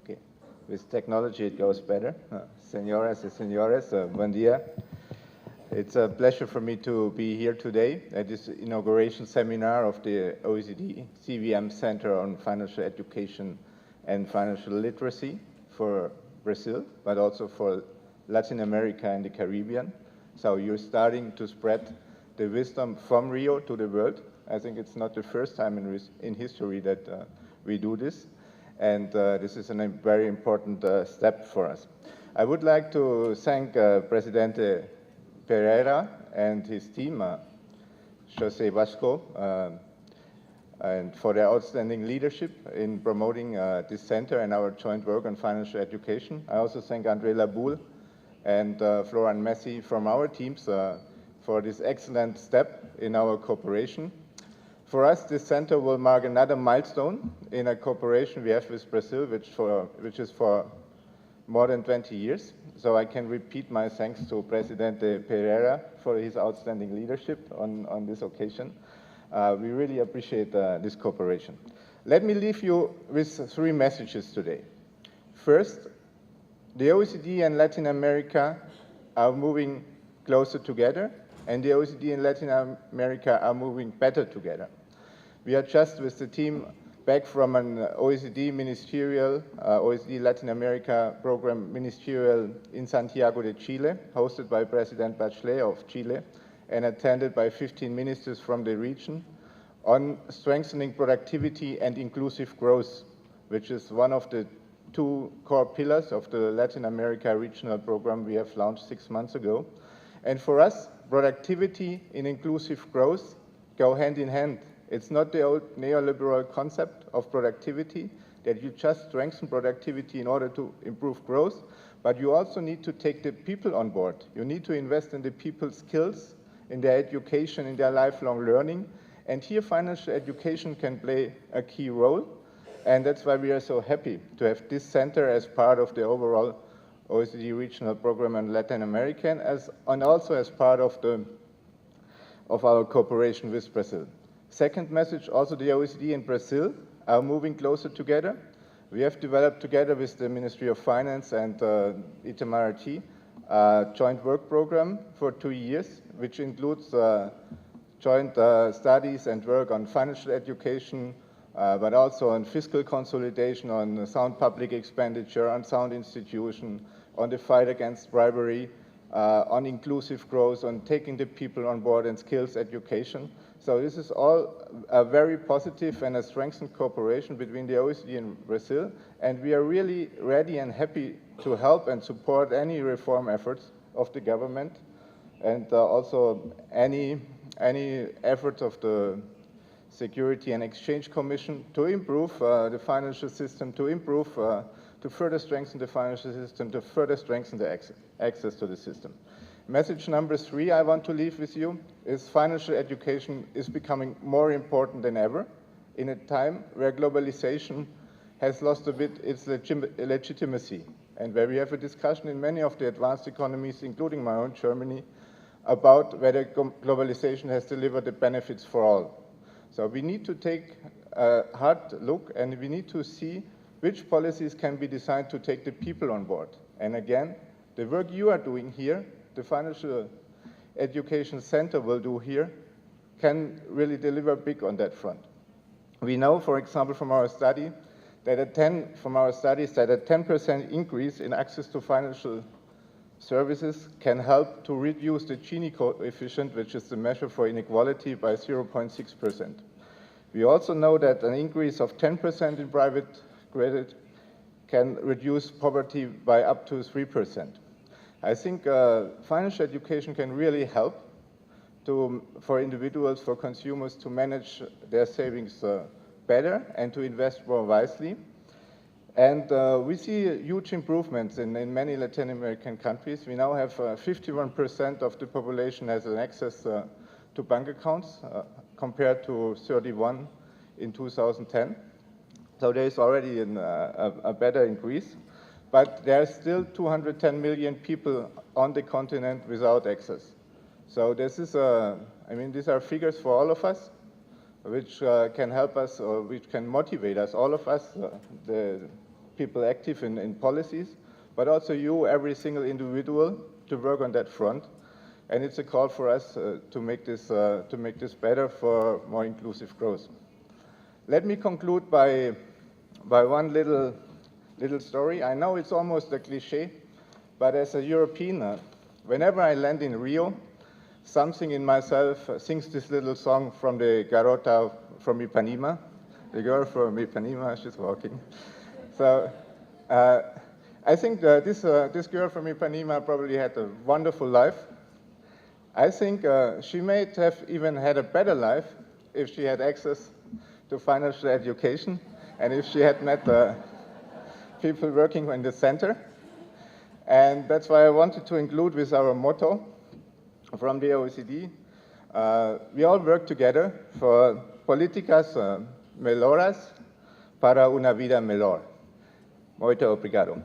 Okay. With technology, it goes better. Señoras y señores, buen día. It's a pleasure for me to be here today at this inauguration seminar of the OECD CVM Center on Financial Education and Financial Literacy for Brazil, but also for Latin America and the Caribbean. So you're starting to spread the wisdom from Rio to the world. I think it's not the first time in history that we do this. And this is a very important step for us. I would like to thank Presidente Pereira and his team, José Vasco, and for their outstanding leadership in promoting this center and our joint work on financial education. I also thank André Laboule and Florian Messi from our teams for this excellent step in our cooperation. For us, this center will mark another milestone in a cooperation we have with Brazil, which is for more than 20 years. So I can repeat my thanks to Presidente Pereira for his outstanding leadership on this occasion. We really appreciate this cooperation. Let me leave you with 3 messages today. First, the OECD and Latin America are moving closer together, and the OECD and Latin America are moving better together. We are just with the team back from an OECD ministerial, OECD Latin America program ministerial in Santiago de Chile, hosted by President Bachelet of Chile, and attended by 15 ministers from the region on strengthening productivity and inclusive growth, which is one of the 2 core pillars of the Latin America regional program we have launched 6 months ago. And for us, productivity and inclusive growth go hand in hand. It's not the old neoliberal concept of productivity, that you just strengthen productivity in order to improve growth, but you also need to take the people on board. You need to invest in the people's skills, in their education, in their lifelong learning, and here financial education can play a key role, and that's why we are so happy to have this center as part of the overall OECD regional program in Latin America, and also as part of our cooperation with Brazil. Second message, also the OECD and Brazil are moving closer together. We have developed together with the Ministry of Finance and Itamaraty a joint work program for 2 years, which includes joint studies and work on financial education, but also on fiscal consolidation, on sound public expenditure, on sound institution, on the fight against bribery, on inclusive growth, on taking the people on board and skills education. So this is all a very positive and a strengthened cooperation between the OECD and Brazil, and we are really ready and happy to help and support any reform efforts of the government, and also any efforts of the Security and Exchange Commission to improve the financial system, to further strengthen the financial system, to further strengthen the access to the system. Message number 3 I want to leave with you is financial education is becoming more important than ever in a time where globalization has lost a bit its legitimacy, and where we have a discussion in many of the advanced economies, including my own Germany, about whether globalization has delivered the benefits for all. So we need to take a hard look, and we need to see which policies can be designed to take the people on board. And again, the work you are doing here, the Financial Education Center will do here, can really deliver big on that front. We know, for example, from our study, that a 10% increase in access to financial services can help to reduce the Gini coefficient, which is the measure for inequality, by 0.6%. We also know that an increase of 10% in private credit can reduce poverty by up to 3%. I think financial education can really help for individuals, for consumers to manage their savings better and to invest more wisely. And we see huge improvements in many Latin American countries. We now have 51% of the population has an access to bank accounts compared to 31 in 2010. So there is already a better increase. But there are still 210 million people on the continent without access. So this is these are figures for all of us, which can help us, or which can motivate us, all of us, the people active in policies, but also you, every single individual, to work on that front. And it's a call for us to make this better for more inclusive growth. Let me conclude by one little story. I know it's almost a cliche, but as a European, whenever I land in Rio, something in myself sings this little song from the Garota from Ipanema. The girl from Ipanema, she's walking. So I think this girl from Ipanema probably had a wonderful life. I think she may have even had a better life if she had access to financial education and if she had met people working in the center. And that's why I wanted to include with our motto from the OECD. We all work together for políticas melhoras para una vida melhor. Muito obrigado.